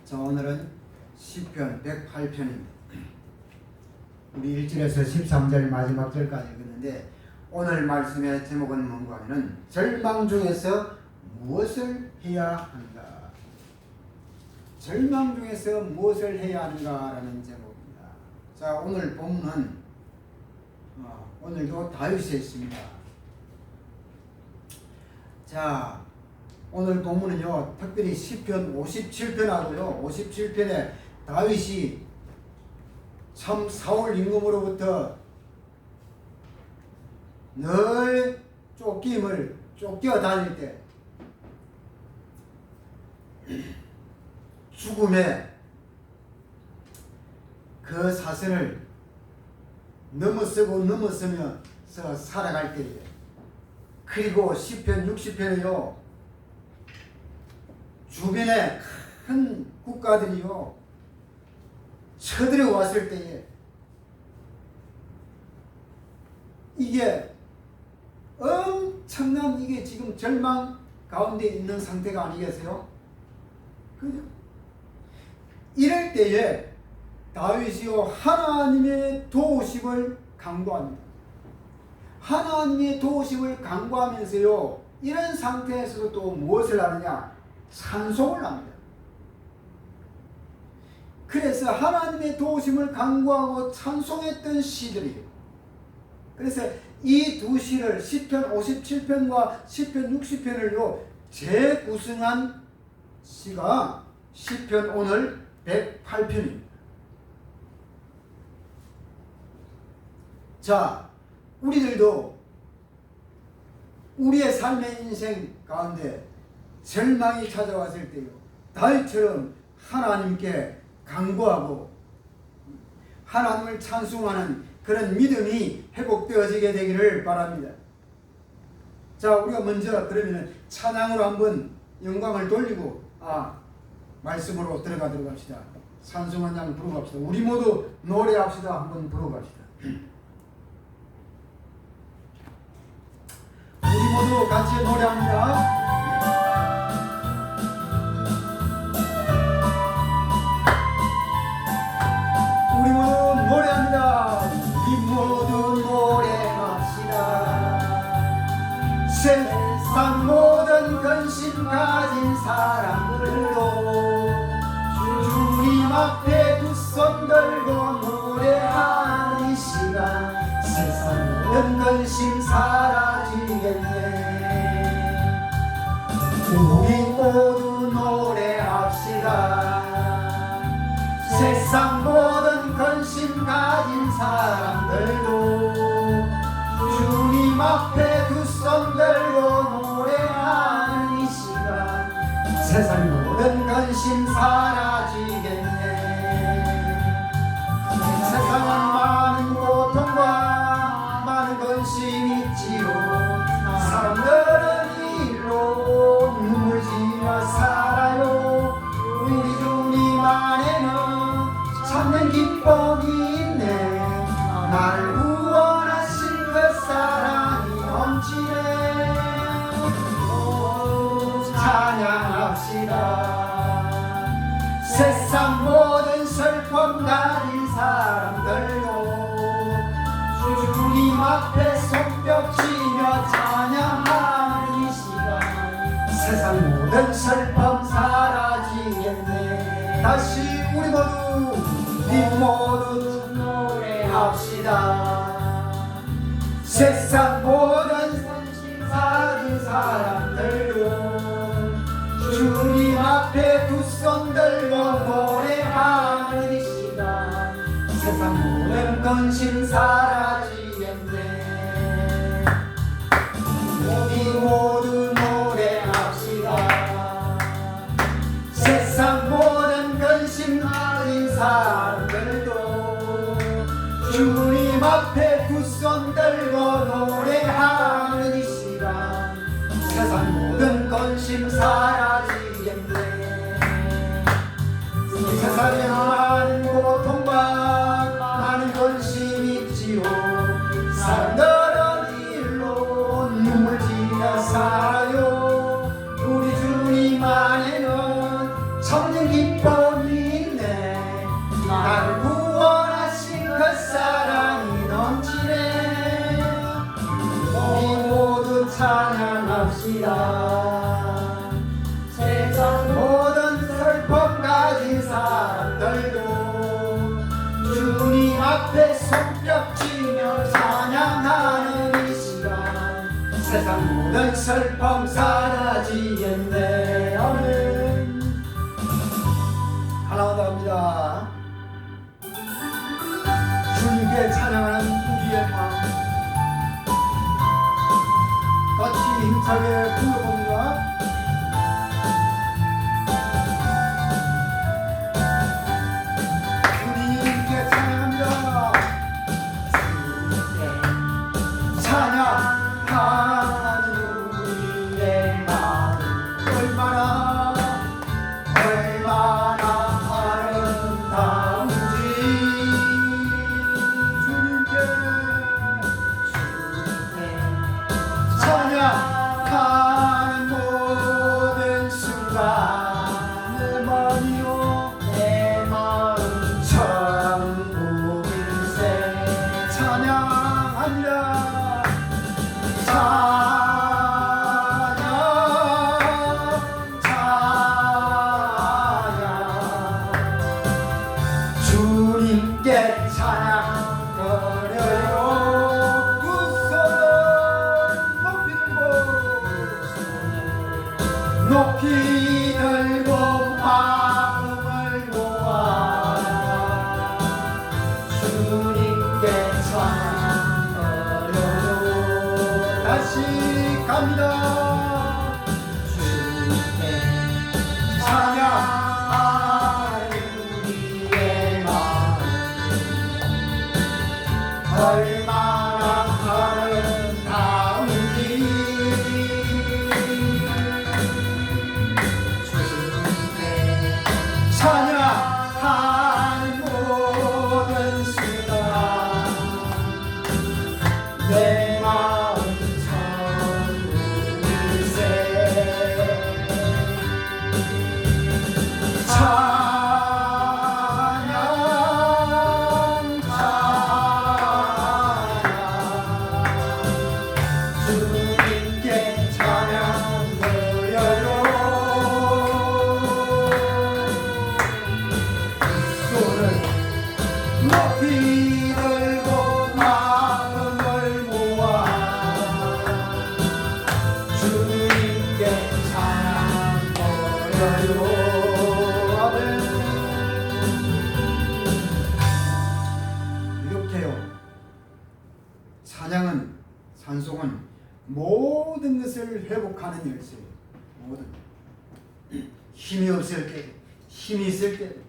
자, 오늘은 시편 108편입니다. 우리 1절에서 13절 마지막 절까지 읽었는데, 오늘 말씀의 제목은 뭔가 하면 절망 중에서 무엇을 해야 하는가. 절망 중에서 무엇을 해야 하는가 라는 제목입니다. 자, 오늘 본문은 오늘도 다윗에 있습니다. 자, 오늘 본문은요, 특별히 시편 57편하고요, 57편에 다윗이 참 사울 임금으로부터 늘 쫓겨 다닐 때 죽음의 그 사슬을 넘어서면서 살아갈 때에, 그리고 시편 60편에요, 주변에 큰 국가들이요 쳐들어왔을 때에 이게 엄청난, 이게 지금 절망 가운데 있는 상태가 아니겠어요? 그죠? 이럴 때에 다윗이요 하나님의 도우심을 간구합니다. 하나님의 도우심을 간구하면서요, 이런 상태에서도 또 무엇을 하느냐? 찬송을 합니다. 그래서 하나님의 도우심을 간구하고 찬송했던 시들이에요. 그래서 이 두 시를, 시편 57편과 시편 60편을요 재구성한 시가 시편 오늘 108편입니다. 자, 우리들도 우리의 삶의 인생 가운데 절망이 찾아왔을 때요, 다윗처럼 하나님께 간구하고 하나님을 찬송하는 그런 믿음이 회복되어지게 되기를 바랍니다. 자, 우리가 먼저 그러면 찬양으로 한번 영광을 돌리고 말씀으로 들어가도록 합시다. 찬송 한 장 부르고 갑시다. 우리 모두 노래합시다. 한번 부르고 갑시다. 우리 모두 같이 노래합니다. 우리 모두 노래합니다. 우리 모두 노래합시다. 세상 모든 근심 가진 사람들도 주님 앞에 두 손 들고 노래하는 이 시간, 세상 모든 근심 사라지겠네. 우리 모두 노래합시다. 세상 모든 근심 가진 사람들도 주님 앞에 두 손 들고 노래하는 이 시간, 세상 모든 근심 사라지겠네. 세상은 많은 고통과 많은 근심이 있지요. 사람들은 일로 눈물 지며 살아요. 우리 주님 안에는 참된 기쁨이 있네. 나를 구원하신 그 사랑이 넘치네. 찬양합시다. 세상 모든 슬픔 가진 사람들도 주님 앞에 손뼉치며 찬양하는 이 시간, 세상 모든 슬픔 사라지겠네. 다시 우리 모두 노래합시다. 세상 모든 근심 가진 사람들도 주님 앞에 두 손 들고 노래하는 이 시간, 세상 모든 근심 사라지겠네. 우리 모두 노래합시다. 세상 모든 근심 가진 사람들도 주님 앞에 두 손 들고 노래하는 이 시간, 세상 모든 근심 사라지겠네. 세상에 많은 고통과 많은 근심이 있지요. 사람들은 일로 눈물 지며 살아요. 우리 주님 안에는 참된 기쁨이 슬픔 사라지겠네. 아멘. 하나 더 합니다. 주님께 찬양하는 우리의 마음 같이 힘차게 불러봅니다. 주님께 찬양합니다. 찬양하는 우리의 마음 얼마나 아름다운지. 주님께 찬양하는 모든 순간 내 마음이요 내 마음 천국일세. 찬양합니다. 주님께 찬양 드려요. 두 손을 높이 들고 마음을 모아 주님께 찬양 드려요. 다시 갑니다. 주님께 찬양하는 우리의 마음 얼마나 아름다운지. 주님께 찬양하는 모든 순간 내 마음 천국일세. 찬양 주님께 찬양 드려요. 손을 높이 들고 마음을 모아 주님께 찬양 드려요. 아멘. 이렇게요. 찬양은 찬송은 모든 것을 회복하는 열쇠예요. 모든 힘이 없을 때도 힘이 있을 때도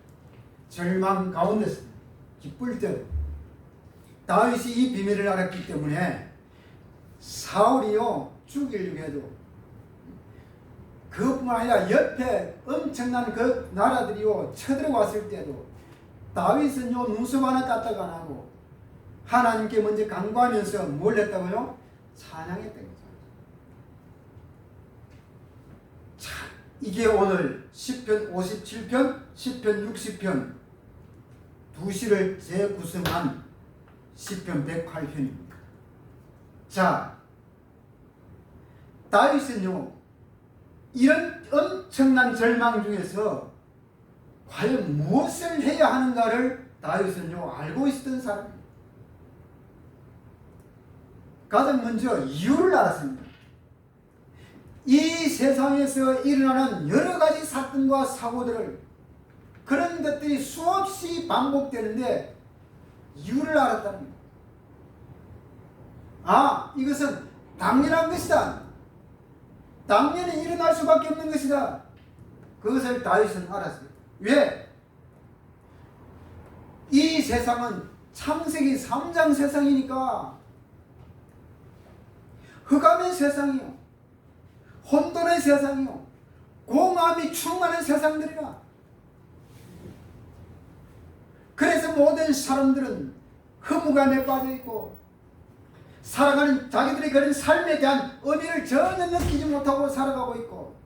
절망 가운데서 기쁠 때도 다윗이 이 비밀을 알았기 때문에 사울이요 죽이려고 해도 그것뿐만 아니라 옆에 엄청난 그 나라들이요 쳐들어왔을 때도 다윗은요 눈썹 하나 까딱 안 하고 하나님께 먼저 간구하면서 뭘 했다고요? 찬양했던 거죠. 자, 이게 오늘 시편 57편, 시편 60편 두 시를 재구성한 시편 108편입니다. 자, 다윗은요 이런 엄청난 절망 중에서 과연 무엇을 해야 하는가를 다윗은요 알고 있었던 사람입니다. 가장 먼저 이유를 알았습니다. 이 세상에서 일어나는 여러 가지 사건과 사고들을 그런 것들이 수없이 반복되는데 이유를 알았다는 거예요. 아, 이것은 당연한 것이다. 당연히 일어날 수밖에 없는 것이다. 그것을 다윗은 알았어요. 왜? 이 세상은 창세기 3장 세상이니까 흑암의 세상이요, 혼돈의 세상이요, 공함이 충만한 세상들이라. 그래서 모든 사람들은 허무감에 빠져있고 살아가는 자기들의 그런 삶에 대한 의미를 전혀 느끼지 못하고 살아가고 있고,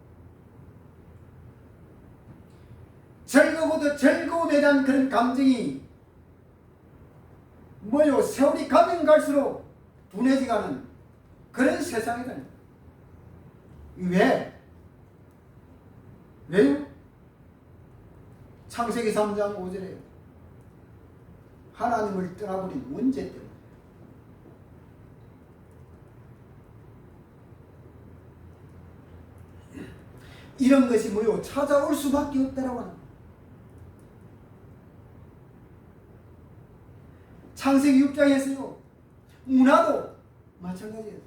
즐거워도 즐거움에 대한 그런 감정이 뭐요? 세월이 가면 갈수록 둔해지가는 그런 세상이다. 왜? 왜요? 창세기 3장 5절에 하나님을 떠나버린 문제 때문에. 이런 것이 뭐요? 찾아올 수밖에 없다라고 하는 거예요. 창세기 6장에서요. 문화도 마찬가지예요.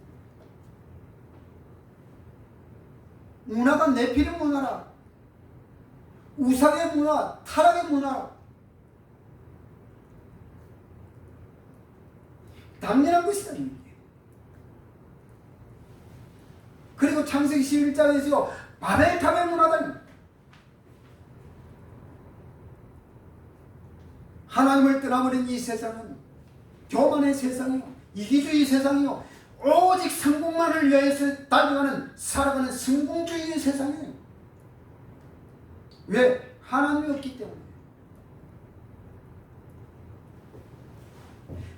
문화가 네피림 문화라, 우상의 문화, 타락의 문화, 당연한 것이다. 그리고 창세기 11장에서 바벨탑의 문화들, 하나님을 떠나버린 이 세상은 교만의 세상이요, 이기주의 세상이요, 오직 성공만을 위해서 달려가는 살아가는 성공주의의 세상이에요. 왜? 하나님이 없기 때문에.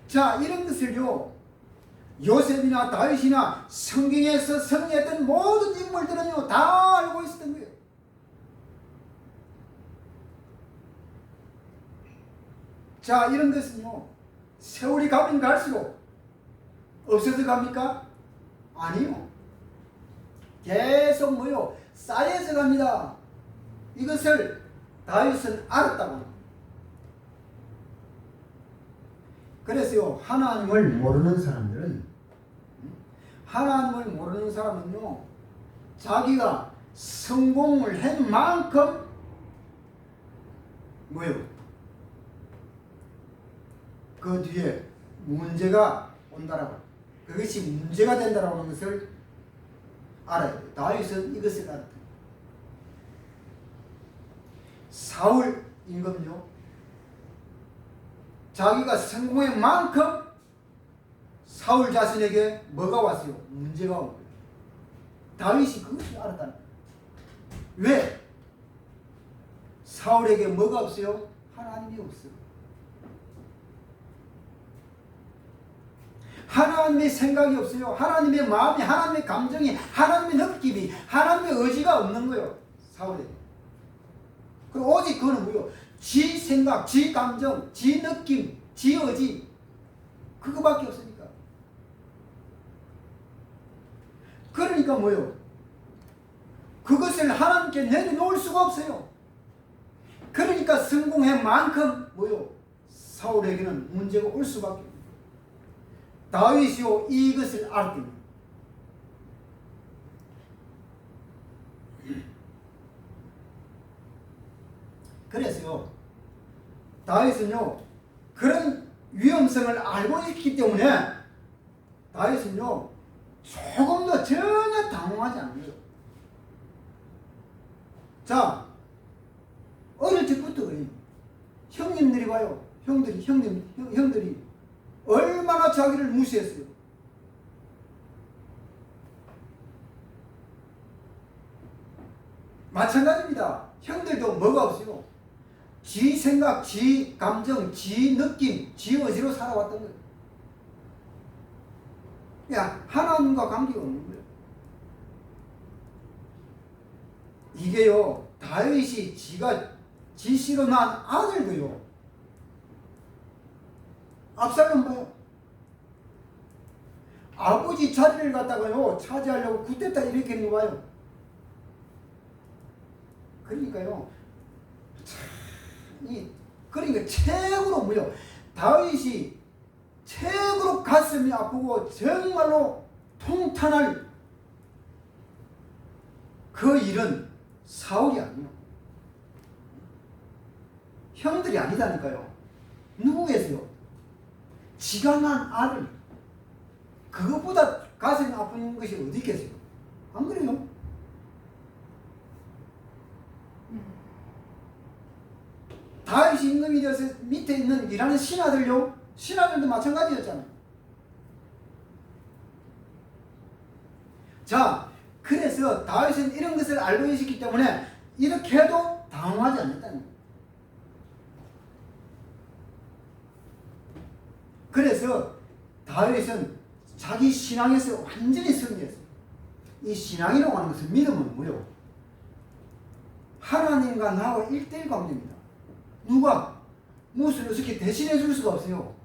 자, 이런 것을요, 요셉이나 다윗이나 성경에서 성리했던 모든 인물들은요 다 알고 있었던 거예요. 자, 이런 것은요 세월이 가면 갈수록 없어져 갑니까? 아니요. 계속 뭐요? 쌓여져 갑니다. 이것을 다윗은 알았다고. 그래서요, 하나님을 모르는 사람은요, 자기가 성공을 한 만큼 뭐요? 그 뒤에 문제가 온다라고, 그것이 문제가 된다라고 하는 것을 알아야 돼요. 다윗은 이것을 알았다. 사울 임금요, 자기가 성공한 만큼 사울 자신에게 뭐가 왔어요? 문제가 온 거예요. 다윗이 그것을 알았다는 거예요. 왜? 사울에게 뭐가 없어요? 하나님이 없어요. 하나님의 생각이 없어요. 하나님의 마음이, 하나님의 감정이, 하나님의 느낌이, 하나님의 의지가 없는 거예요. 사울에게. 그리고 오직 그거는 뭐예요? 지 생각, 지 감정, 지 느낌, 지 의지, 그거밖에 없으니까. 그러니까 뭐예요? 그것을 하나님께 내려놓을 수가 없어요. 그러니까 성공한 만큼 뭐예요? 사울에게는 문제가 올 수밖에 없어요. 다윗이요 이것을 알았기 때문에. 그래서요 다윗은요 그런 위험성을 알고 있기 때문에 다윗은요 조금도 전혀 당황하지 않는 거예요. 자, 어릴 때부터 형님들이 봐요. 형들이 얼마나 자기를 무시했어요. 마찬가지입니다. 형들도 뭐가 없어요. 지 생각, 지 감정, 지 느낌, 지 의지로 살아왔던 거예요. 야, 하나님과 관계가 없는 거예요. 이게요, 다윗이 지씨로 낳은 아들도요, 압살롬 봐요. 아버지 자리를 갖다가요, 차지하려고 쿠데타 일으키는 거 봐요. 그러니까요, 그러니까 최고로 뭐요? 다윗이 최고로 가슴이 아프고 정말로 통탄할 그 일은 사울이 아니에요. 형들이 아니다니까요. 누구겠어요? 지가 난 아들, 그것보다 가슴이 아픈 것이 어디 있겠어요? 안 그래요? 다윗이 임금이 되어서 밑에 있는 일하는 신하들도 마찬가지였잖아요. 자, 그래서 다윗은 이런 것을 알고 있었기 때문에 이렇게 해도 당황하지 않았다는 거예요. 그래서 다윗은 자기 신앙에서 완전히 승리했어요. 이 신앙이라고 하는 것은 믿음은 뭐요? 하나님과 나와 1대1 관계입니다. 누가 무엇을 어떻게 대신해 줄 수가 없어요.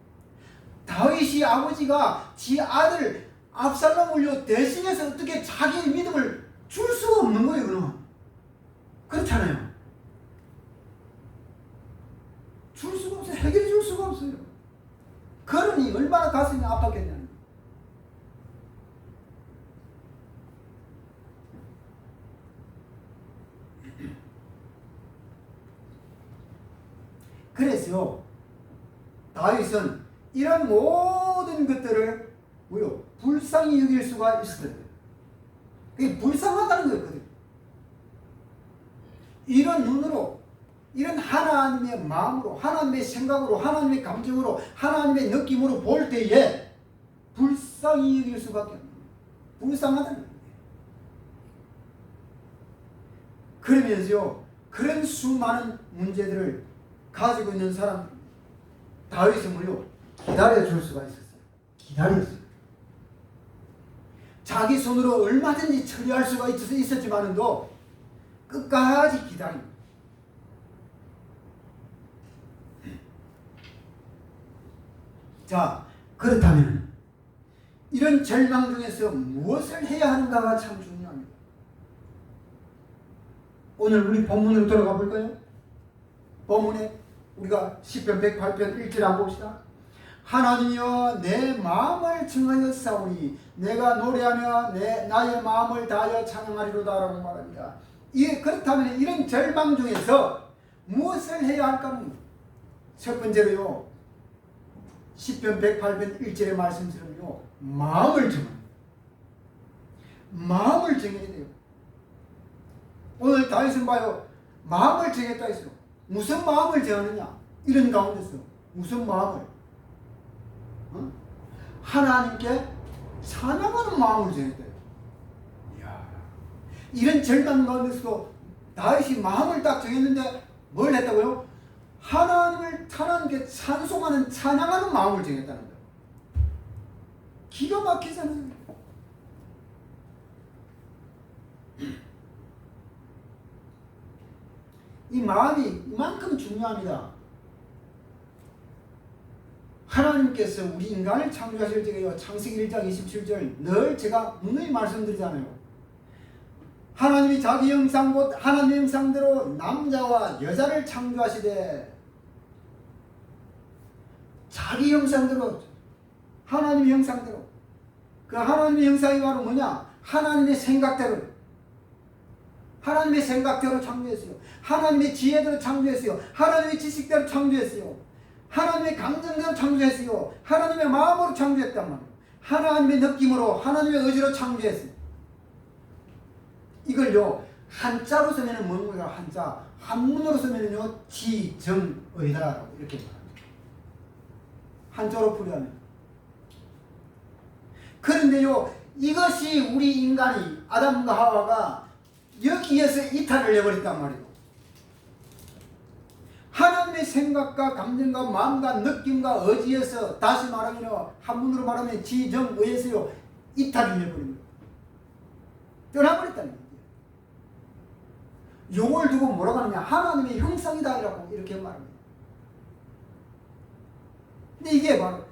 다윗이 아버지가 지 아들 압살롬을요 대신해서 어떻게 자기의 믿음을 줄 수가 없는 거예요. 그러면 그렇잖아요. 줄 수가 없어요. 해결해 줄 수가 없어요. 그러니 얼마나 가슴이 아팠겠냐는. 그래서 다윗은 이런 모든 것들을 뭐요? 불쌍히 여길 수가 있었거든요. 그게 불쌍하다는 거였거든요. 이런 눈으로, 이런 하나님의 마음으로, 하나님의 생각으로, 하나님의 감정으로, 하나님의 느낌으로 볼 때에 불쌍히 여길 수밖에 없는 거예요. 불쌍하다는 거예요. 그러면서요, 그런 수많은 문제들을 가지고 있는 사람, 다윗은 뭐요? 기다려줄 수가 있었어요. 기다렸어요. 자기 손으로 얼마든지 처리할 수가 있었지만도 끝까지 기다립니다. 자, 그렇다면 이런 절망 중에서 무엇을 해야 하는가가 참 중요합니다. 오늘 우리 본문으로 돌아가 볼까요? 본문에 우리가 시편 108편 1절 한번 봅시다. 하나님이여 내 마음을 청하여 싸우니 내가 노래하며 나의 마음을 다하여 찬양하리로다 라고 말합니다. 그렇다면 이런 절망 중에서 무엇을 해야 할까는 첫 번째로요, 시편 108편 1절의 말씀처럼요, 마음을 정합니다. 마음을 정해야 돼요. 오늘 다윗은 봐요, 마음을 정했다 했어요. 무슨 마음을 정하느냐? 이런 가운데서 무슨 마음을? 하나님께 찬양하는 마음을 정했대요. 이야, 이런 절망 가운데서도 다윗이 마음을 딱 정했는데 뭘 했다고요? 하나님께 찬송하는, 찬양하는 마음을 정했다는 거예요. 기가 막히잖아요. 이 마음이 이만큼 중요합니다. 하나님께서 우리 인간을 창조하실 적에요, 창세기 1장 27절 늘 제가 누누이 말씀드리잖아요. 하나님이 자기 형상 곧 하나님의 형상대로 남자와 여자를 창조하시되, 자기 형상대로, 하나님의 형상대로, 그 하나님의 형상이 바로 뭐냐? 하나님의 생각대로, 하나님의 생각대로 창조했어요. 하나님의 지혜대로 창조했어요. 하나님의 지식대로 창조했어요. 하나님의 감정대로 창조했어요. 하나님의 마음으로 창조했단 말이에요. 하나님의 느낌으로, 하나님의 의지로 창조했어요. 이걸요, 한자로 쓰면 뭔가 한자, 한문으로 쓰면요, 지정의다라고 이렇게 말합니다. 한자로 풀이하면. 그런데요, 이것이 우리 인간이, 아담과 하와가 여기에서 이탈을 해버렸단 말이에요. 하나님의 생각과 감정과 마음과 느낌과 의지에서, 다시 말하면 한문으로 말하면 지정의에서요, 이탈을 해버립니다. 떠나버렸다는 거예요. 요걸 두고 뭐라고 하느냐? 하나님의 형상이다 라고 이렇게 말합니다. 근데 이게 바로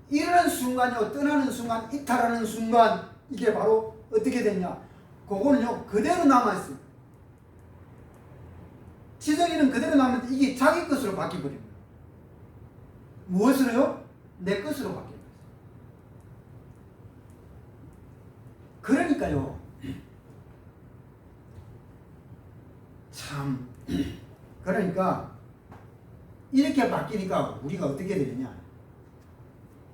일어나는 순간이요, 떠나는 순간, 이탈하는 순간, 이게 바로 어떻게 됐냐? 그거는요, 그대로 남아있어요. 지정이는 그대로 남았는데 이게 자기 것으로 바뀌어버립니다. 무엇으로요? 내 것으로 바뀌어버려요. 그러니까요, 참, 그러니까 이렇게 바뀌니까 우리가 어떻게 되느냐?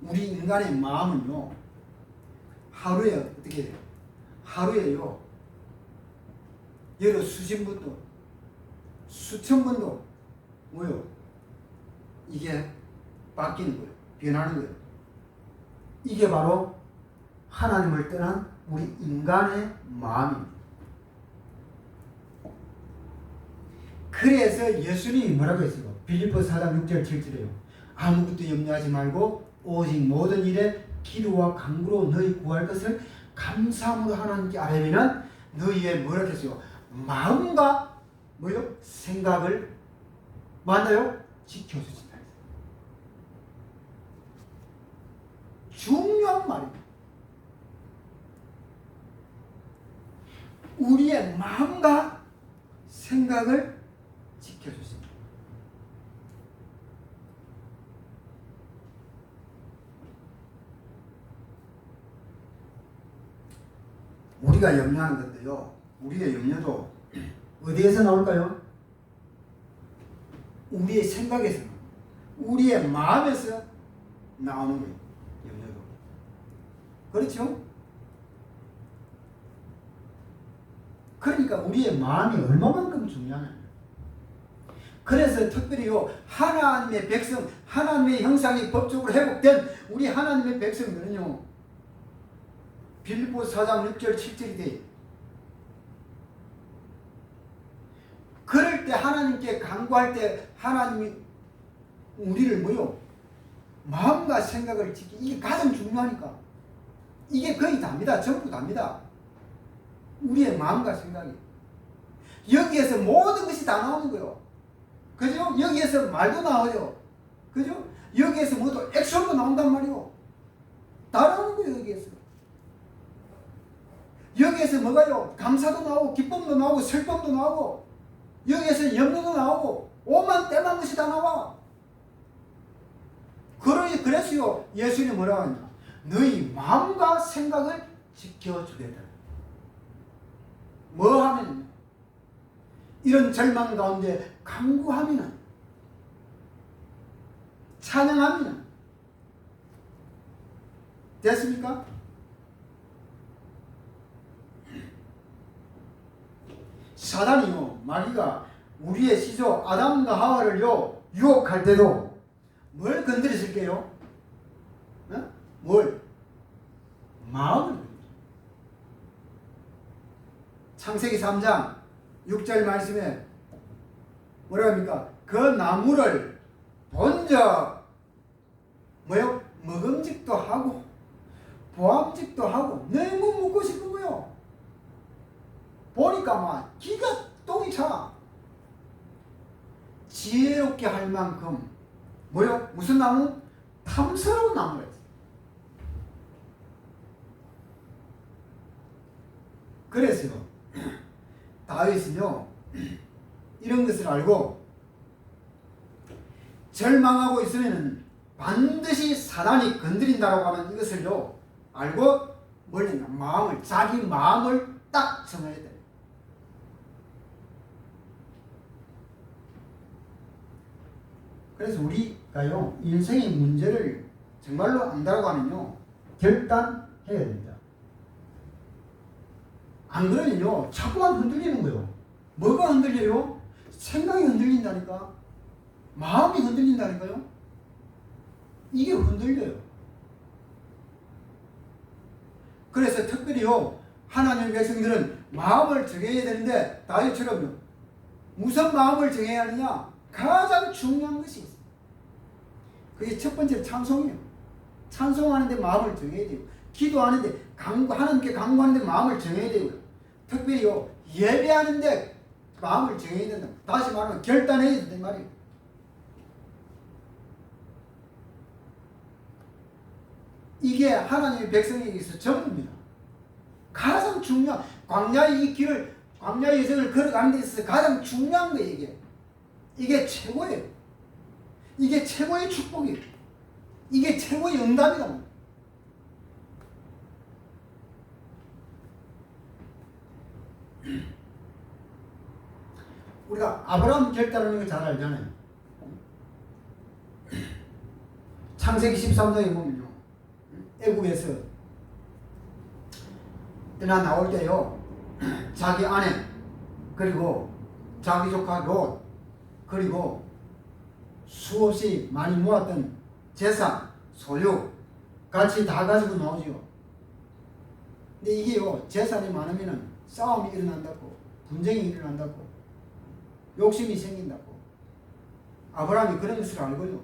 우리 인간의 마음은요, 하루에 어떻게 돼요? 하루에요, 여러 수십 번도, 수천 번도 뭐요? 이게 바뀌는 거예요. 변하는 거예요. 이게 바로 하나님을 떠난 우리 인간의 마음입니다. 그래서 예수님이 뭐라고 했어요? 빌립보서 4장 6절 7절에요. 아무것도 염려하지 말고 오직 모든 일에 기도와 간구로 너희 구할 것을 감사함으로 하나님께 아뢰면은 너희의 뭐라고 했어요? 마음과 뭐요? 생각을 맞나요? 지켜주신다. 중요한 말입니다. 우리의 마음과 생각을 지켜주십니다. 우리가 염려하는 건데요, 우리의 염려도 어디에서 나올까요? 우리의 생각에서, 우리의 마음에서 나오는 거예요. 염려도. 그렇죠? 그러니까 우리의 마음이 얼마만큼 중요하냐. 그래서 특별히요, 하나님의 백성, 하나님의 형상이 법적으로 회복된 우리 하나님의 백성들은요, 빌립보서 4장 6절 7절이 돼요. 그럴 때 하나님께 간구할 때 하나님이 우리를 뭐요? 마음과 생각을 지키기, 이게 가장 중요하니까. 이게 거의 답니다. 전부 답니다. 우리의 마음과 생각이. 여기에서 모든 것이 다 나오는 거예요. 그죠? 여기에서 말도 나와요. 그죠? 여기에서 모두 액션도 나온단 말이에요. 다 나오는 거예요, 여기에서. 여기에서 뭐가요? 감사도 나오고, 기쁨도 나오고, 슬픔도 나오고, 여기에서 염려도 나오고, 오만 때만 것이 다 나와. 그래서요, 예수님이 뭐라고 하냐? 너희 마음과 생각을 지켜주겠다. 뭐 하면? 이런 절망 가운데 간구하면, 찬양하면, 됐습니까? 사단이요, 마귀가 우리의 시조 아담과 하와를요 유혹할 때도 뭘 건드렸을게요? 어? 뭘? 마음을. 창세기 3장 6절 말씀에 뭐라 합니까? 그 나무를 본적 뭐요? 먹음직도 하고 보암직도 하고 너무 먹고 싶은 거요. 보니까 막 기가 똥이 차. 지혜롭게 할 만큼 뭐요? 무슨 나무? 탐스러운 나무가 있어요. 그래서요, 다윗은요 이런 것을 알고 절망하고 있으면 반드시 사단이 건드린다고 하면 이것을요 알고 멀리 마음을, 자기 마음을 딱 정해야 돼. 그래서 우리가요 인생의 문제를 정말로 안다고 하면요 결단해야 됩니다. 안 그러면요 자꾸만 흔들리는 거예요. 뭐가 흔들려요? 생각이 흔들린다니까. 마음이 흔들린다니까요. 이게 흔들려요. 그래서 특별히요 하나님의 백성들은 마음을 정해야 되는데 다윗처럼요 무슨 마음을 정해야 하느냐? 가장 중요한 것이 있어요. 그게 첫 번째 찬송이에요. 찬송하는데 마음을 정해야 돼요. 기도하는데 하나님께 간구하는데 마음을 정해야 돼요. 특별히요 예배하는데 마음을 정해야 된다. 다시 말하면 결단해야 된단 말이에요. 이게 하나님의 백성에게서 전부입니다. 가장 중요한 광야의 이 길을, 광야의 여정을 걸어가는 데 있어서 가장 중요한 거예요. 이게 최고예요. 이게 최고의 축복이에요. 이게 최고의 응답이다. 우리가 아브라함 결단하는 거 잘 알잖아요. 창세기 13장에 보면요 애굽에서 떠나 나올 때요 자기 아내 그리고 자기 조카 롯 그리고 수없이 많이 모았던 재산 소유 같이 다 가지고 나오지요. 근데 이게요 재산이 많으면 싸움이 일어난다고, 분쟁이 일어난다고, 욕심이 생긴다고. 아브라함이 그런 것을 알고요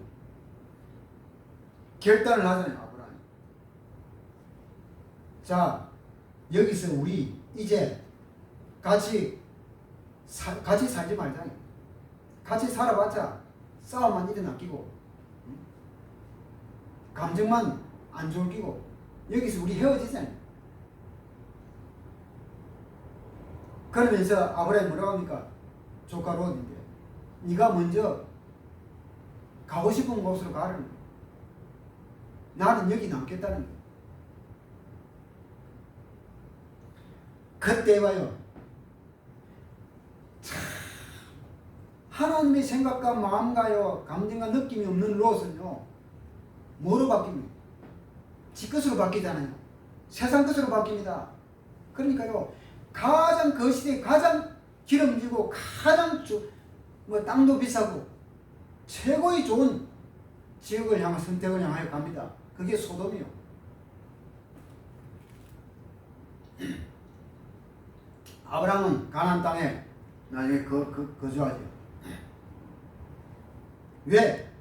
결단을 하잖아요. 아브라함이 자 여기서 우리 이제 같이 살지 말자요. 같이 살아봤자 싸움만 일어나 끼고 감정만 안 좋을 끼고 여기서 우리 헤어지잖아요. 그러면서 아브라함이 뭐라고 합니까? 조카 롯인데 네가 먼저 가고 싶은 곳으로 가라는 거예요. 나는 여기 남겠다는 거예요. 그때 봐요. 참 하나님의 생각과 마음과요 감정과 느낌이 없는 롯은요 뭐로 바뀝니까? 지 것으로 바뀌잖아요. 세상 것으로 바뀝니다. 그러니까요 가장 그 시대에 가장 기름지고 가장 땅도 비싸고 최고의 좋은 지역을 향한 선택을 향하여 갑니다. 그게 소돔이요. 아브라함은 가나안 땅에 나중에 거주하죠. 왜?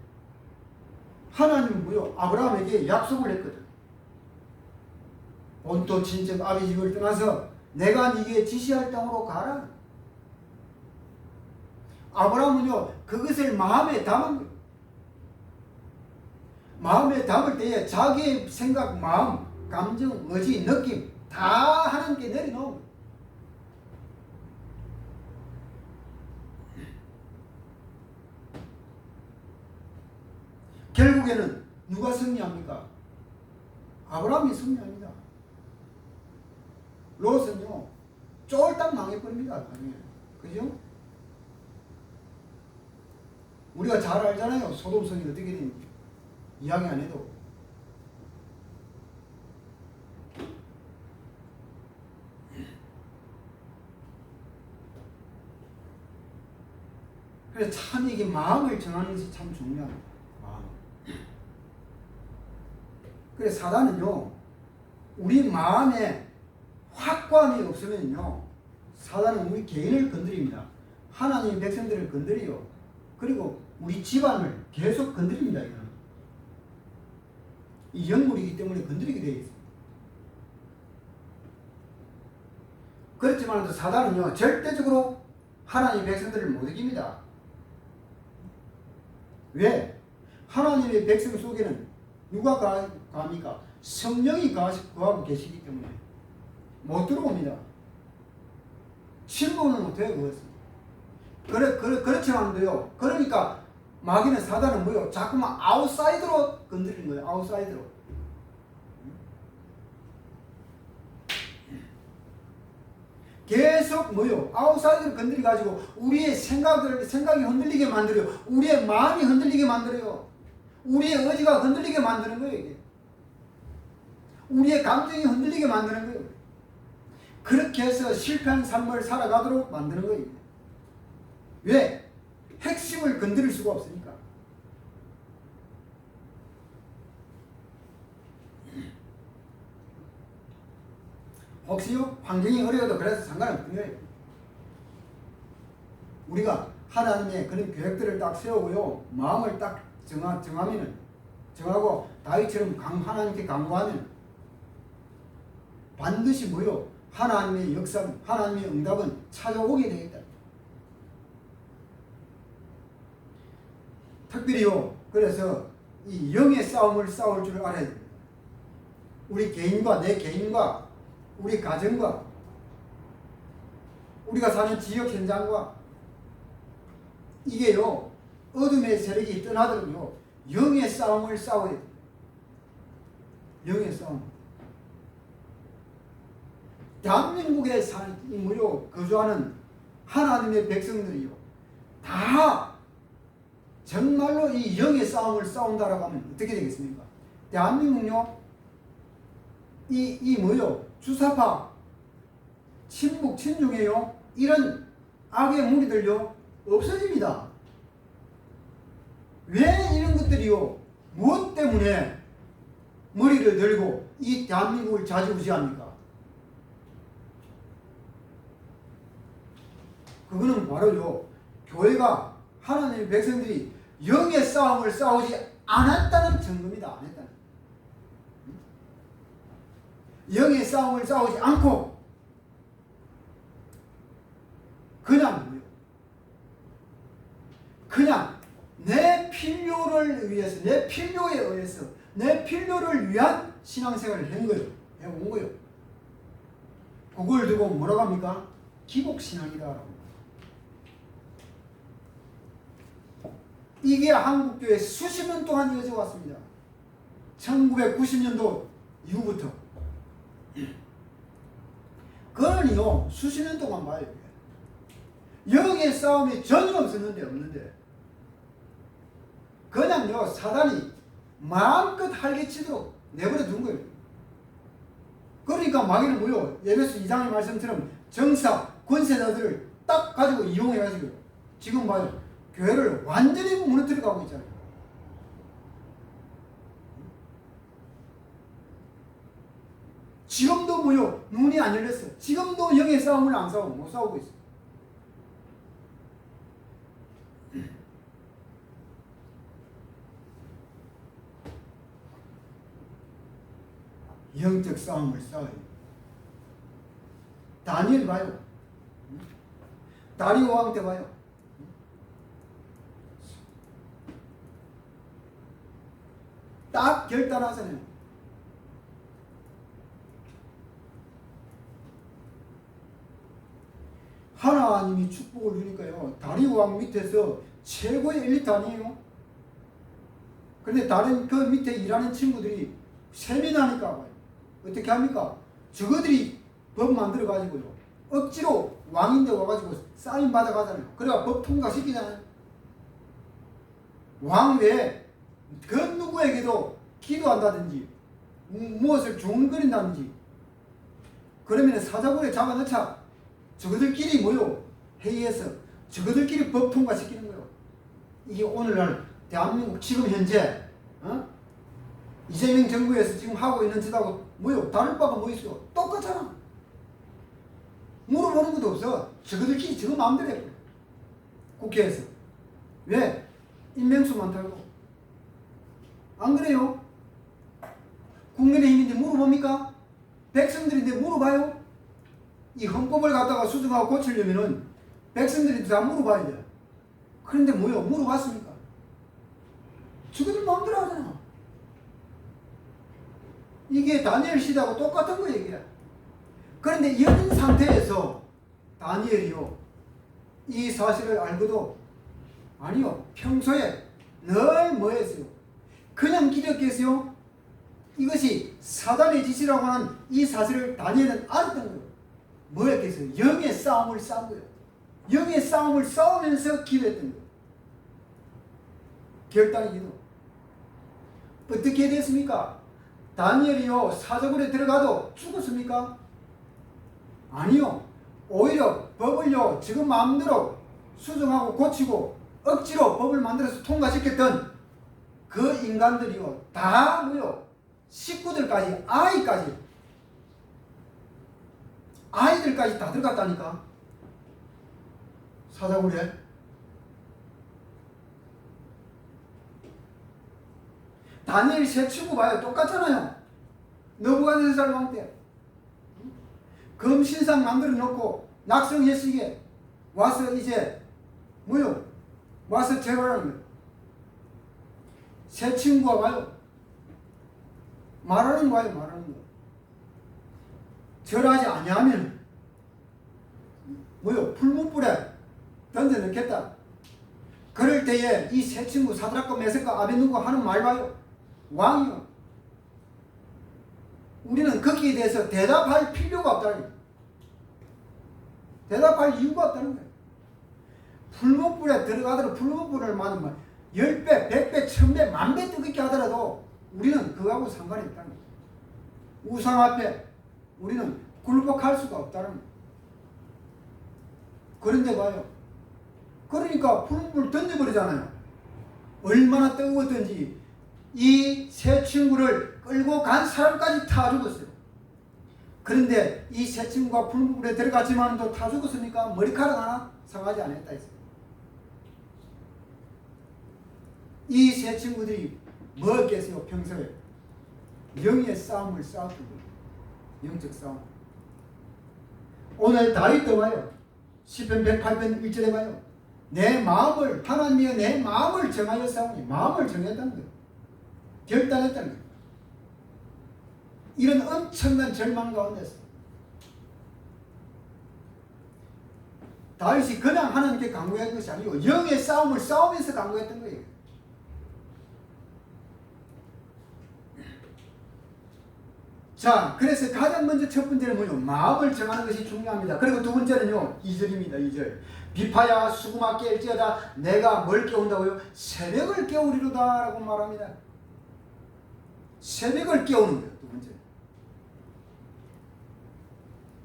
하나님은 뭐요? 아브라함에게 약속을 했거든. 본토 친척 아비 집을 떠나서 내가 네게 지시할 땅으로 가라. 아브라함은요 그것을 마음에 담은 거예요. 마음에 담을 때에 자기의 생각, 마음, 감정, 의지, 느낌 다 하나님께 내려놓은 거예요. 결국에는 누가 승리합니까? 아브라함이 승리합니다. 롯은요 쫄딱 망해버립니다. 그죠? 우리가 잘 알잖아요. 소돔 성이 어떻게 되는지. 이야기 안 해도. 그래서 참 이게 마음을 정하는 것이 참 중요합니다. 마음. 그래서 사단은요 우리 마음에 확고함이 없으면요 사단은 우리 개인을 건드립니다. 하나님의 백성들을 건드려요. 그리고 우리 집안을 계속 건드립니다. 이거는. 이 영물이기 때문에 건드리게 되어 있습니다. 그렇지만 사단은요 절대적으로 하나님의 백성들을 못 이깁니다. 왜? 하나님의 백성 속에는 누가 가합니까? 성령이 거하고 계시기 때문에 못 들어옵니다. 침범을 못해요. 그것은. 그렇지만도요. 그러니까 마귀는 사단은 뭐요? 자꾸만 아웃사이드로 건드리는 거예요. 아웃사이드로. 계속 뭐요? 아웃사이드를 건드려 가지고 우리의 생각이 흔들리게 만들어요. 우리의 마음이 흔들리게 만들어요. 우리의 의지가 흔들리게 만드는 거예요. 이게. 우리의 감정이 흔들리게 만드는 거예요. 그렇게 해서 실패한 삶을 살아가도록 만드는 거예요. 왜? 핵심을 건드릴 수가 없으니까. 혹시요? 환경이 어려워도 그래서 상관없는 거예요. 우리가 하나님의 그런 계획들을 딱 세우고요. 마음을 딱 정하고 다윗처럼 하나님께 간구하면 반드시 뭐요? 하나님의 역사, 하나님의 응답은 찾아오게 되겠다. 특별히요. 그래서 이 영의 싸움을 싸울 줄 알아야 됩니다. 우리 개인과 내 개인과 우리 가정과 우리가 사는 지역 현장과 이게요. 어둠의 세력이 떠나도록요. 영의 싸움을 싸워야 돼요. 영의 싸움. 대한민국에 거주하는 하나님의 백성들이요. 다 정말로 이 영의 싸움을 싸운다라고 하면 어떻게 되겠습니까? 대한민국요. 주사파, 친북, 친중에요. 이런 악의 무리들요. 없어집니다. 왜 이런 것들이요. 무엇 때문에 머리를 들고 이 대한민국을 좌지우지합니까? 그거는 바로요. 교회가 하나님의 백성들이 영의 싸움을 싸우지 않았다는 증거입니다. 안 했다는. 영의 싸움을 싸우지 않고 그냥 내 필요를 위해서, 내 필요에 의해서, 내 필요를 위한 신앙생활을 해온 거예요. 그걸 두고 뭐라고 합니까? 기복신앙이다. 이게 한국교회 수십 년 동안 이어져 왔습니다. 1990년도 이후부터. 그러니요, 수십 년 동안 봐요. 여기에 싸움이 전혀 없는데 그냥요, 사단이 마음껏 활개치도록 내버려 둔 거예요. 그러니까 마귀는 뭐요? 에베소 2장의 말씀처럼 정사, 권세자들을 딱 가지고 이용해가지고 지금 봐요. 교회를 완전히 무너뜨려 가고 있잖아요. 지금도 뭐요? 눈이 안 열렸어. 지금도 영의 싸움을 안 싸우고 못 싸우고 있어. 영적 싸움을 싸워요. 다니엘 봐요. 다리오 왕 때 봐요. 딱 결단하잖아요. 하나님이 축복을 주니까요. 다리오 왕 밑에서 최고의 엘리트 아니에요? 그런데 다른 그 밑에 일하는 친구들이 세민하니까 봐요. 어떻게 합니까? 저거들이 법 만들어가지고요. 억지로 왕인데 와가지고 사인 받아가잖아요. 그래가 법 통과시키잖아요. 왕 외에 그 누구에게도 기도한다든지 무엇을 종거린다든지 그러면 사자굴에 잡아넣자. 저거들끼리 모여 회의해서 저거들끼리 법 통과시키는 거예요. 이게 오늘날 대한민국 지금 현재 이재명 정부에서 지금 하고 있는 짓하고 뭐요? 다를 바가 뭐 있어? 똑같잖아. 물어보는 것도 없어. 저거들끼리 저거 마음대로 해. 국회에서. 왜? 인명수 많다고. 안 그래요? 국민의힘인데 물어봅니까? 백성들인데 물어봐요? 이 헌법을 갖다가 수정하고 고치려면은 백성들이 다 물어봐야 돼. 그런데 뭐요? 물어봤습니까? 저거들 마음대로 하잖아. 이게 다니엘 시대하고 똑같은 거예요, 이게. 그런데 이런 상태에서 다니엘이요, 이 사실을 알고도 아니요, 평소에 늘 뭐 했어요? 그냥 기력했어요. 이것이 사단의 짓이라고 하는 이 사실을 다니엘은 알았던 거예요. 뭐 했겠어요? 영의 싸움을 싸운 거예요. 영의 싸움을 싸우면서 기도했던 거예요. 결단의 기도. 어떻게 됐습니까? 다니엘이요, 사자굴에 들어가도 죽었습니까? 아니요. 오히려 법을요, 지금 마음대로 수정하고 고치고 억지로 법을 만들어서 통과시켰던 그 인간들이요, 다 뭐요? 식구들까지, 아이들까지 다 들어갔다니까. 사자굴에. 다니엘 세 친구 봐요. 똑같잖아요. 느부갓네살 왕 때. 금신상 만들어 놓고 낙성 예식에 와서 이제 뭐요? 와서 제거하는 거예요. 세 친구가 봐요. 말하는 거. 절하지 아니하면 뭐요? 풀무불에 던져 넣겠다. 그럴 때에 이 세 친구 사드락과 메섹과 아벤누고 하는 말 봐요. 왕이요. 우리는 거기에 대해서 대답할 필요가 없다는 거예요. 대답할 이유가 없다는 거예요. 풀무불에 들어가더라도 풀무불을 많으면 10배, 100배, 1000배, 10,000배 뜨겁게 하더라도 우리는 그거하고 상관이 없다는 거예요. 우상 앞에 우리는 굴복할 수가 없다는 거예요. 그런데 봐요. 그러니까 풀무불 던져버리잖아요. 얼마나 뜨거웠던지 이 세 친구를 끌고 간 사람까지 다 죽었어요. 그런데 이 세 친구가 풀무불에 들어갔지만 또 다 죽었습니까? 머리카락 하나 상하지 않았다 했어요. 이 세 친구들이 뭐 했겠어요? 평소에 영의 싸움을 싸웠던 거예요. 영적 싸움. 오늘 다윗도 봐요. 시편 108편 1절에 봐요. 내 마음을, 하나님이 내 마음을 정하여 싸우니, 마음을 정했다는 거예요. 결단했다는 거예요. 이런 엄청난 절망 가운데서 다윗이 그냥 하나님께 간구한 것이 아니고 영의 싸움을 싸우면서 간구했던 거예요. 자, 그래서 가장 먼저 첫 번째는 뭐요? 마음을 정하는 것이 중요합니다. 그리고 두 번째는요, 2절입니다. 2절. 비파야 수구마 깰지어다 내가 뭘 깨운다고요? 새벽을 깨우리로다 라고 말합니다. 새벽을 깨우는 거예요. 두 번째.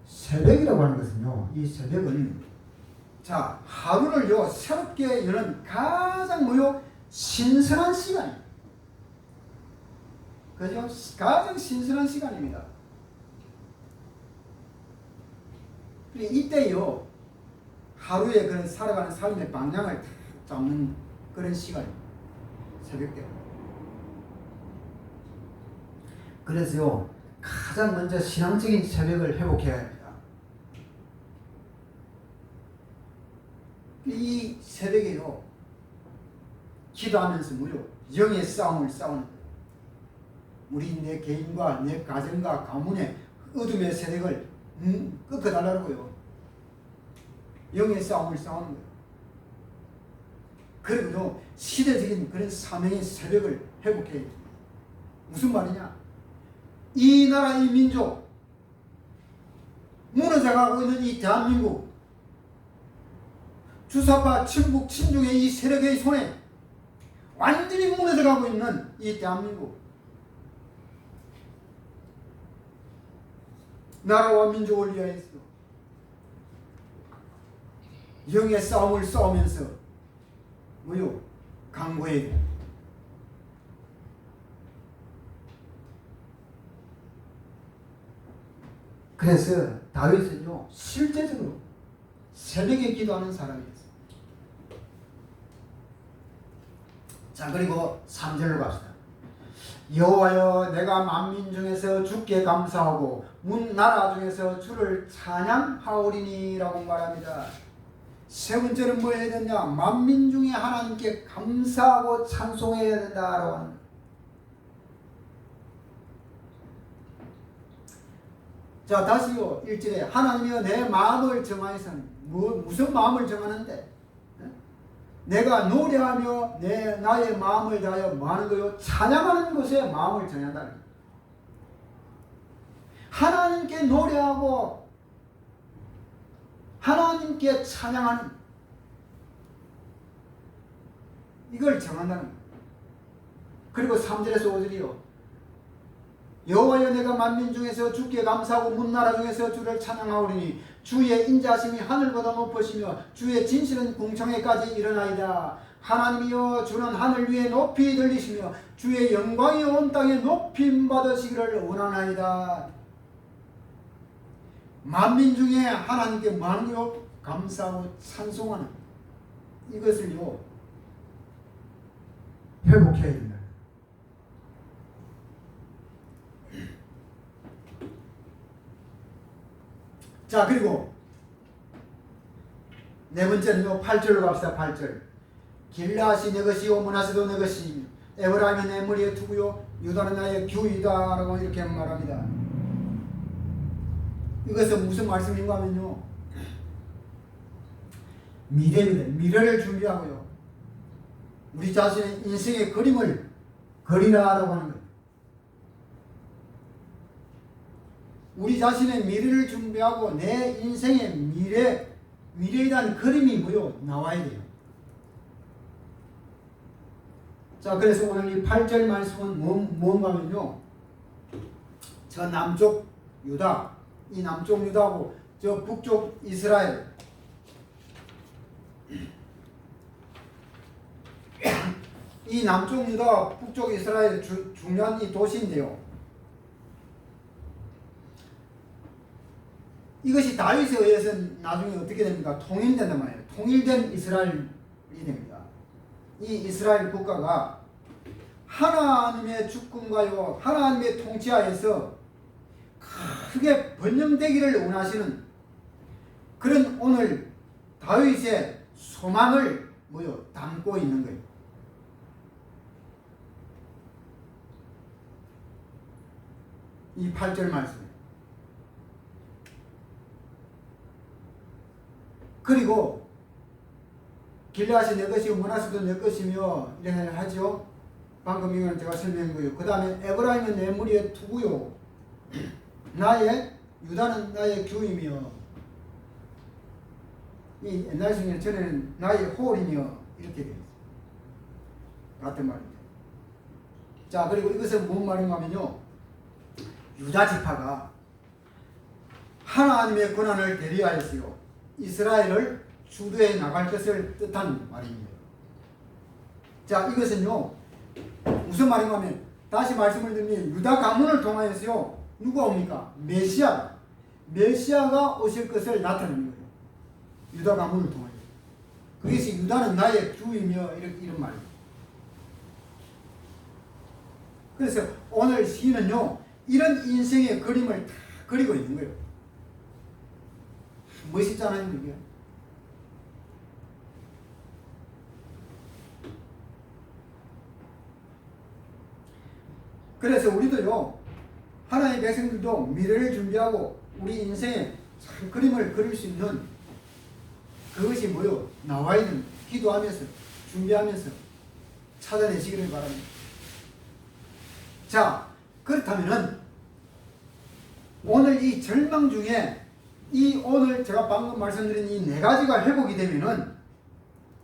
새벽이라고 하는 것은요, 이 새벽은 자, 하루를요 새롭게 여는 가장 뭐요? 신선한 시간입니다. 그죠? 가장 신선한 시간입니다. 이때요 하루에 그런 살아가는 삶의 방향을 잡는 그런 시간입니다. 새벽 때. 그래서요 가장 먼저 신앙적인 새벽을 회복해야 합니다. 이 새벽에요 기도하면서 무려 영의 싸움을 싸우는 거예요. 우리 내 개인과 내 가정과 가문의 어둠의 세력을 꺾어달라고요. 영의 싸움을 싸우는 거예요. 그리고 시대적인 그런 사명의 새벽을 회복해야 돼요. 무슨 말이냐? 이 나라 이 민족 무너져가고 있는 이 대한민국 주사파 친북 친중의 이 세력의 손에 완전히 무너져가고 있는 이 대한민국 나라와 민족을 위하여서 영의 싸움을 싸우면서 뭐요? 강구해야 돼요. 그래서 다윗은요 실제적으로 새벽에 기도하는 사람이었어요. 자, 그리고 3절로 갑시다. 여호와여 내가 만민 중에서 주께 감사하고 문 나라 중에서 주를 찬양하오리니 라고 말합니다. 세 번째는 뭐 해야 되냐? 만민 중에 하나님께 감사하고 찬송해야 된다라고 하는 거예요. 자, 다시요 1절에 하나님이여 내 마음을 정하여서는 무슨 마음을 정하는데? 내가 노래하며 나의 마음을 다하여 뭐하는 거요? 찬양하는 것에 마음을 정한다는 거예요. 하나님께 노래하고 하나님께 찬양하는 이걸 정한다는 거예요. 그리고 3절에서 5절이요. 여호와여 내가 만민 중에서 주께 감사하고 문나라 중에서 주를 찬양하오리니 주의 인자심이 하늘보다 높으시며 주의 진실은 궁창에까지 일어나이다. 하나님이여 주는 하늘 위에 높이 들리시며 주의 영광이 온 땅에 높임 받으시기를 원하나이다. 만민 중에 하나님께 뭐하는 거요? 감사하고 찬송하는 이것을요 회복해야 된다. 자, 그리고 네 번째는요 8절로 갑시다. 8절. 길라앗이 내 것이요 므낫세도 내 것이며 에브라임은 내 머리의 투구요 유다는 나의 규이다 라고 이렇게 말합니다. 이것은 무슨 말씀인가 하면요 미래입니다. 미래를 준비하고요 우리 자신의 인생의 그림을 그리라 라고 하는 거예요. 우리 자신의 미래를 준비하고 내 인생의 미래에 대한 그림이 뭐요? 나와야 돼요. 자, 그래서 오늘 이 8절 말씀은 뭔가 하면요 저 남쪽 유다, 이 남쪽 유다하고 저 북쪽 이스라엘 이 남쪽 유다, 북쪽 이스라엘 중요한 이 도시인데요 이것이 다윗에 의해서 나중에 어떻게 됩니까? 통일된단 말이에요. 통일된 이스라엘이 됩니다. 이 이스라엘 국가가 하나님의 주권과요 하나님의 통치하에서 크게 번영되기를 원하시는 그런 오늘 다윗의 소망을 뭐요? 담고 있는 거예요. 이 8절 말씀. 그리고 길르앗이 내 것이요 므나세도 내 것이며 이렇게 하죠. 방금 이거는 제가 설명한 거예요. 그 다음에 에브라임은 내 무리의 투구요 나의 유다는 나의 규이며 이 옛날 성경 전에는 나의 홀이며 이렇게 되어 있어요. 같은 말입니다. 자, 그리고 이것은 뭔 말인가 하면요, 유다 지파가 하나님의 권한을 대리하였어요. 이스라엘을 주도해 나갈 것을 뜻한 말입니다. 자, 이것은요 무슨 말인가 하면, 다시 말씀을 드리면 유다 가문을 통하여서요 누가 옵니까? 메시아가 오실 것을 나타내는 거예요. 유다 가문을 통하여. 그것이 유다는 나의 주이며 이런 말입니다. 그래서 오늘 시는요 이런 인생의 그림을 다 그리고 있는 거예요. 멋있잖아요, 그게. 그래서 우리도요, 하나님의 백성들도 미래를 준비하고 우리 인생의 참 그림을 그릴 수 있는 그것이 뭐요? 나와 있는, 기도하면서 준비하면서 찾아내시기를 바랍니다. 자, 그렇다면은 오늘 이 절망 중에 이 오늘 제가 방금 말씀드린 이 네 가지가 회복이 되면은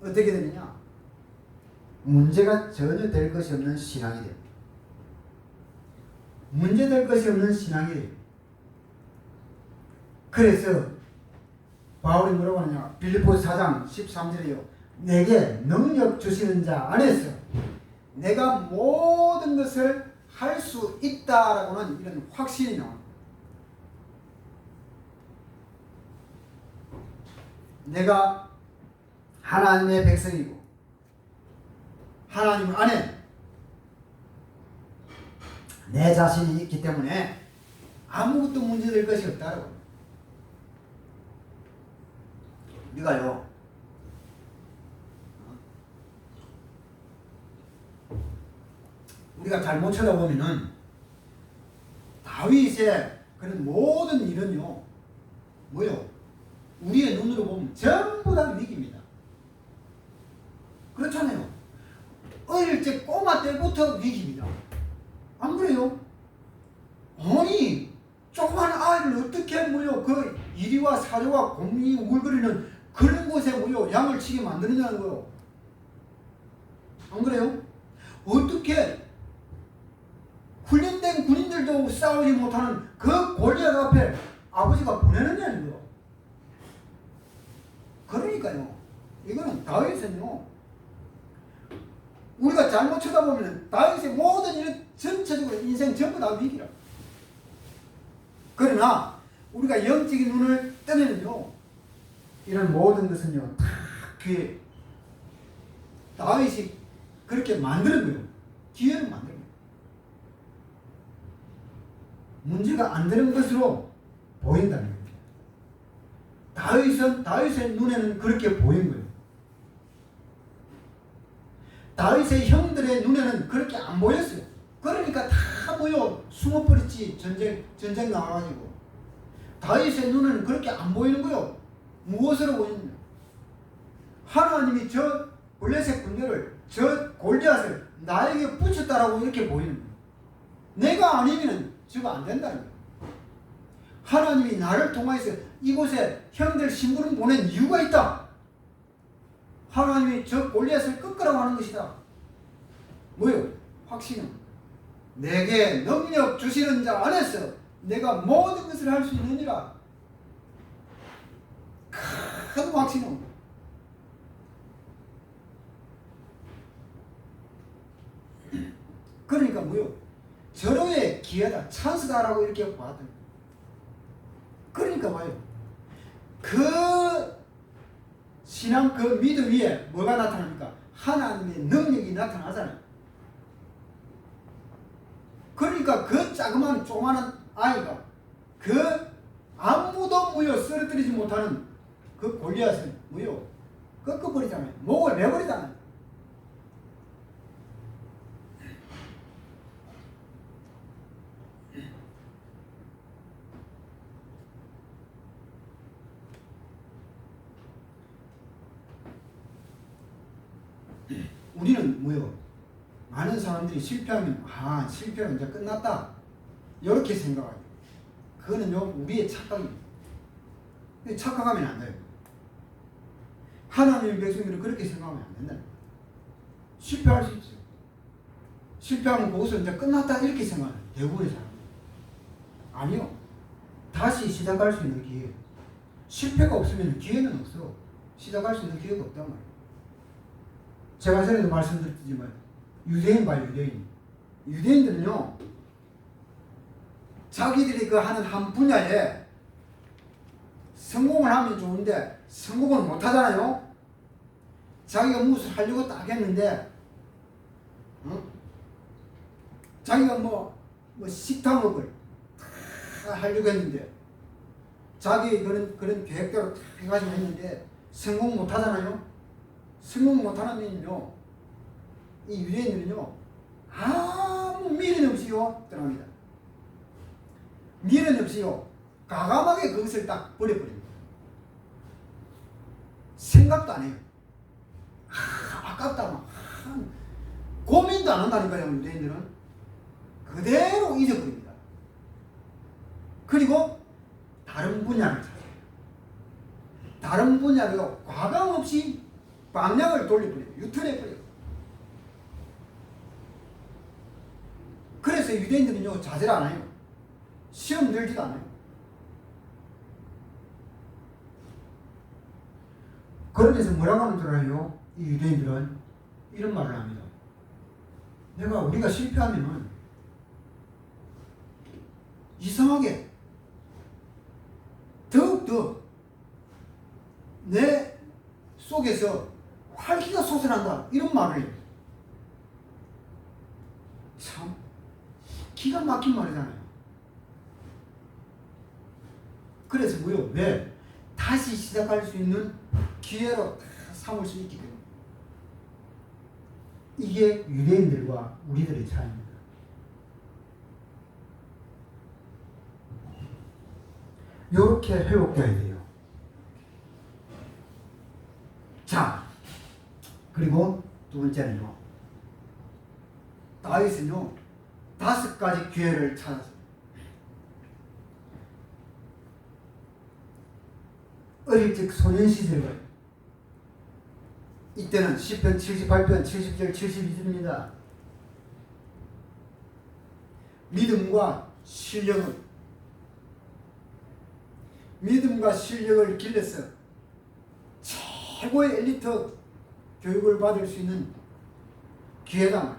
어떻게 되느냐? 문제가 전혀 될 것이 없는 신앙이 돼요. 문제될 것이 없는 신앙이 돼요. 그래서 바울이 뭐라고 하느냐? 빌립보서 4장 13절에요. 내게 능력 주시는 자 안에서 내가 모든 것을 할 수 있다라고는 이런 확신이 나옵니다. 내가 하나님의 백성이고 하나님 안에 내 자신이 있기 때문에 아무것도 문제될 것이 없다라고. 우리가요, 우리가 잘못 쳐다보면은 다윗의 그런 모든 일은요, 뭐요? 우리의 눈으로 보면 전부 다 위기입니다. 그렇잖아요. 어릴 적 꼬마 때부터 위기입니다. 안 그래요? 아니, 조그만 아이를 어떻게 뭐요? 그 이리와 사리와 곰이 울거리는 그런 곳에 뭐요? 양을 치게 만드느냐는 거요. 안 그래요? 어떻게 훈련된 군인들도 싸우지 못하는 그 골리앗 앞에 아버지가 보내느냐는 거요. 그러니까요, 이거는 다윗은요, 우리가 잘못 쳐다보면 다윗의 모든 일은 전체적으로 인생 전부 다 위기라. 그러나 우리가 영적인 눈을 뜨면요, 이런 모든 것은요 다 기회, 다윗이 그렇게 만드는 거예요. 기회를 만드는 거예요. 문제가 안 되는 것으로 보인다는 거예요. 다윗의 눈에는 그렇게 보인 거예요. 다윗의 형들의 눈에는 그렇게 안 보였어요. 그러니까 다 모여 숨어버렸지. 전쟁 나와가지고. 다윗의 눈에는 그렇게 안 보이는 거예요. 무엇으로 보이느냐? 하나님이 저 블레셋 군대를, 저 골리앗을 나에게 붙였다라고 이렇게 보이는 거예요. 내가 아니면 저거 안 된다는 거예요. 하나님이 나를 통해서 이곳에 형들 심부름 보낸 이유가 있다. 하나님이 저 골리앗을 꺾으라고 하는 것이다. 뭐요? 확신은 내게 능력 주시는 자 안에서 내가 모든 것을 할 수 있느니라. 큰 확신은 그러니까 뭐요? 절호의 기회다, 찬스다라고 이렇게 봤던. 그러니까 뭐요? 그 신앙, 그 믿음 위에 뭐가 나타납니까? 하나님의 능력이 나타나잖아요. 그러니까 그 자그마한 조그마한 아이가 그 아무도 무효 쓰러뜨리지 못하는 그 골리앗을 무효 꺾어버리잖아요. 목을 매버리잖아요. 우리는 뭐요? 많은 사람들이 실패하면 실패는 이제 끝났다 이렇게 생각해요. 그거는요 우리의 착각입니다. 착각하면 안 돼요. 하나님의 백성들은 그렇게 생각하면 안 된다. 실패할 수 있어요. 실패하면 거기서 이제 끝났다 이렇게 생각해요. 대부분의 사람들. 아니요. 다시 시작할 수 있는 기회. 실패가 없으면 기회는 없어. 시작할 수 있는 기회가 없단 말이에요. 제가 전에도 말씀드렸지만 유대인 봐 유대인. 유대인들은요 자기들이 그 하는 한 분야에 성공을 하면 좋은데 성공을 못 하잖아요. 자기가 무엇을 하려고 딱 했는데 자기가 뭐 식탐업을 다 하려고 했는데 자기 그런 계획대로 다 해가지고 했는데 성공 못 하잖아요. 성공 못 하면요 이 유대인들은요 아무 미련 없이요 떠납니다. 미련 없이요 과감하게 그것을 딱 버려버립니다. 생각도 안 해요. 아깝다 막 고민도 안 한다니까요. 유대인들은 그대로 잊어버립니다. 그리고 다른 분야를 찾아요. 다른 분야로 과감 없이 방향을 돌려버려요. 유턴해버려요. 그래서 유대인들은요 자제를 안 해요. 시험 들지도 않아요. 그러면서 뭐라고 하는 줄 알아요? 이 유대인들은 이런 말을 합니다. 우리가 실패하면은 이상하게 더욱더 내 속에서 활기가 솟아난다 이런 말을 해요. 참 기가 막힌 말이잖아요. 그래서 뭐요? 왜? 다시 시작할 수 있는 기회로 삼을 수 있기 때문에. 이게 유대인들과 우리들의 차이입니다. 이렇게 회복돼야 돼요. 자, 그리고 두 번째는요. 다윗은요 5가지 기회를 찾았어요. 어릴 적 소년 시절을 이때는 10편 78편 70절 72절입니다. 믿음과 실력을 길러서 최고의 엘리트 교육을 받을 수 있는 기회다.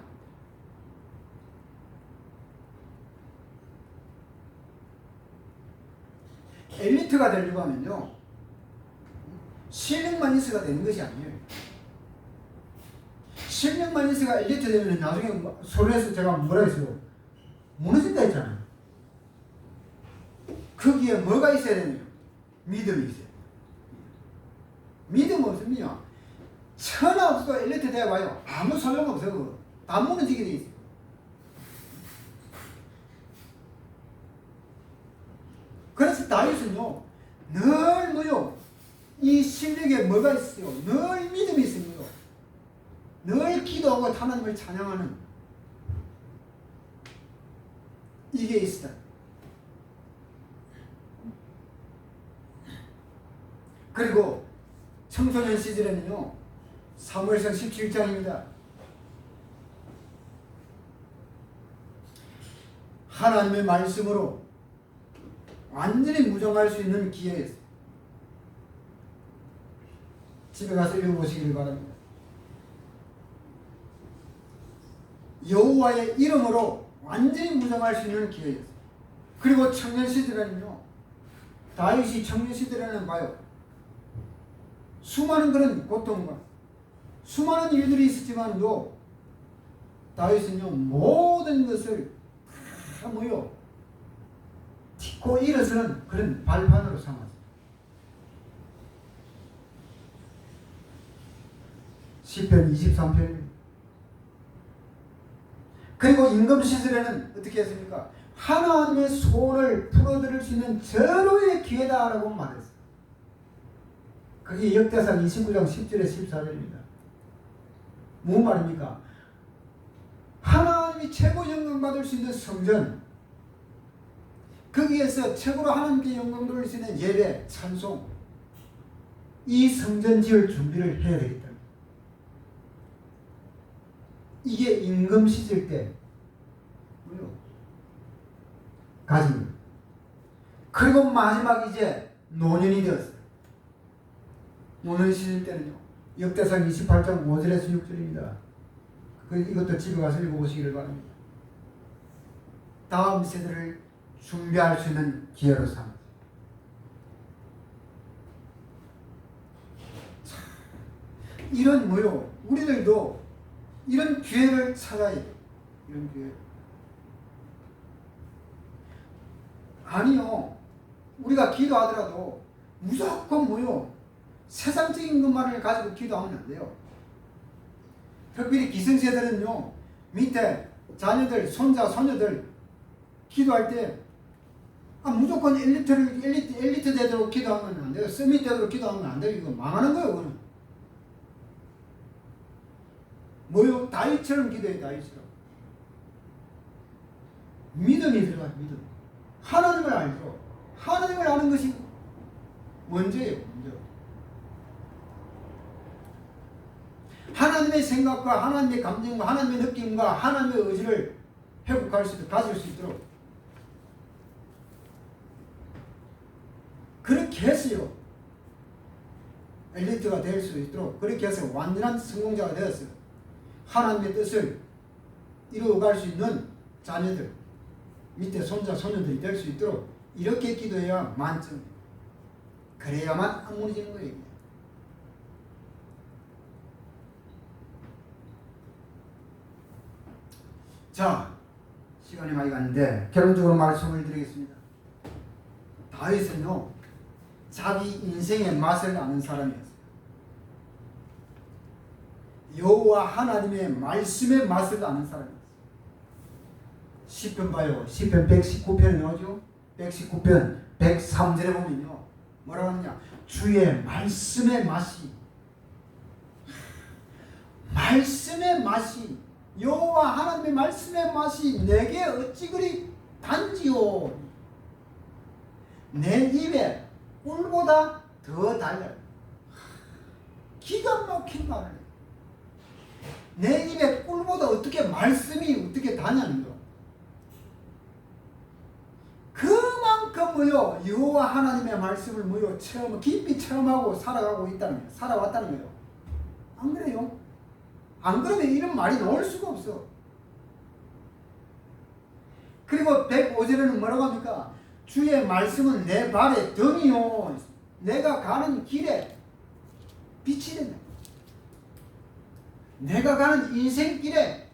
엘리트가 되려고 하면요 실력만 있어가 되는 것이 아니에요. 실력만 있어가 엘리트 되면 나중에 소리에서 제가 뭐라 했어요? 무너진다 했잖아요. 거기에 뭐가 있어야 되느냐? 믿음이 있어요. 믿음 없으면요 천하 없어도 엘리트 되어봐요 아무 소용없어요. 다 무너지게 돼 있어요. 그래서 다윗은요 늘 뭐요 이 실력에 뭐가 있어요? 늘 믿음이 있습니다. 늘 기도하고 하나님을 찬양하는 이게 있다. 그리고 청소년 시절에는요 사무엘상 17장입니다. 하나님의 말씀으로 완전히 무장할 수 있는 기회였어요. 집에 가서 읽어보시길 바랍니다. 여호와의 이름으로 완전히 무장할 수 있는 기회였어요. 그리고 청년 시절에는요 다윗이 청년 시절에는 봐요 수많은 그런 고통과 수많은 일들이 있었지만도 다윗은요 모든 것을 다 뭐요 딛고 일어서는 그런 발판으로 삼았어요. 시편 23편입니다. 그리고 임금 시절에는 어떻게 했습니까? 하나님의 소원을 풀어드릴 수 있는 절호의 기회다라고 말했어요. 그게 역대상 29장 10절에 14절입니다. 뭔 말입니까? 하나님이 최고 영광 받을 수 있는 성전, 거기에서 최고로 하나님께 영광 돌릴 수 있는 예배, 찬송, 이 성전 지을 준비를 해야 되겠다. 이게 임금 시절 때 가진 거예요. 그리고 마지막 이제 노년이 되었어요. 노년 시절 때는요, 역대상 28장 5절에서 6절입니다. 이것도 집에 가서 읽어보시기를 바랍니다. 다음 세대를 준비할 수 있는 기회로 삼았어요. 이런 우리들도 이런 기회를 찾아야 돼요. 이런 기회. 아니요. 우리가 기도하더라도 무조건 세상적인 것만을 가지고 기도하면 안 돼요. 특별히 기성세대는요, 밑에 자녀들, 손자, 손녀들 기도할 때 무조건 엘리트 되도록 기도하면 안 돼요. 서밋 되도록 기도하면 안 돼요. 이거 망하는 거예요. 그거는 다윗처럼 기도해. 다윗처럼 믿음이 들어가요. 믿음. 하나님을 알죠. 하나님을 아는 것이 먼저예요. 먼저. 하나님의 생각과 하나님의 감정과 하나님의 느낌과 하나님의 의지를 회복할 수 있도록, 가질 수 있도록 그렇게 했어요. 엘리트가 될 수 있도록 그렇게 해서 완전한 성공자가 되었어요. 하나님의 뜻을 이루어갈 수 있는 자녀들, 밑에 손자, 손녀들이 될 수 있도록 이렇게 기도해야 만점. 그래야만 안 무너지는 거예요. 자, 시간이 많이 갔는데 결론적으로 말씀을 드리겠습니다. 다윗은요, 자기 인생의 맛을 아는 사람이었어요. 여호와 하나님의 말씀의 맛을 아는 사람이었어요. 시편 봐요. 시편 119편에 나오죠. 119편 103절에 보면요, 뭐라고 하느냐, 주의 말씀의 맛이, 말씀의 맛이, 여호와 하나님의 말씀의 맛이 내게 어찌 그리 단지요. 내 입에 꿀보다 더 달려요. 기가 막힌 말을 해요. 내 입에 꿀보다 어떻게 말씀이 어떻게 다냐는 거. 그만큼 여호와 하나님의 말씀을 깊이 체험하고 살아가고 있다는 거예요. 살아왔다는 거예요. 안 그래요? 안 그러면 이런 말이 나올 수가 없어. 그리고 105절에는 뭐라고 합니까? 주의 말씀은 내 발의 등이요, 내가 가는 길에 빛이 된다. 내가 가는 인생길에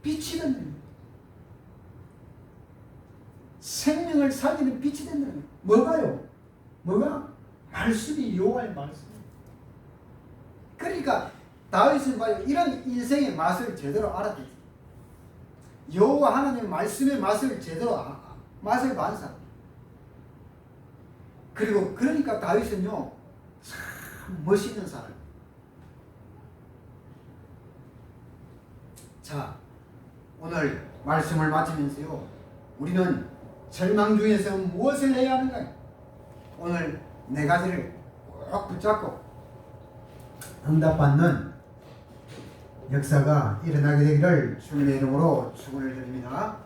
빛이 된다. 생명을 살리는 빛이 된다. 뭐가요? 뭐가? 말씀이 여호와의 말씀. 그러니까 다윗은 봐요, 이런 인생의 맛을 제대로 알았대요. 여호와 하나님의 말씀의 맛을 제대로 맛을 본 사람. 그리고 그러니까 다윗은요, 참 멋있는 사람. 자, 오늘 말씀을 마치면서요, 우리는 절망 중에서 무엇을 해야 하는가? 오늘 네 가지를 꼭 붙잡고 응답받는 역사가 일어나게 되기를 주님의 이름으로 축원을 드립니다.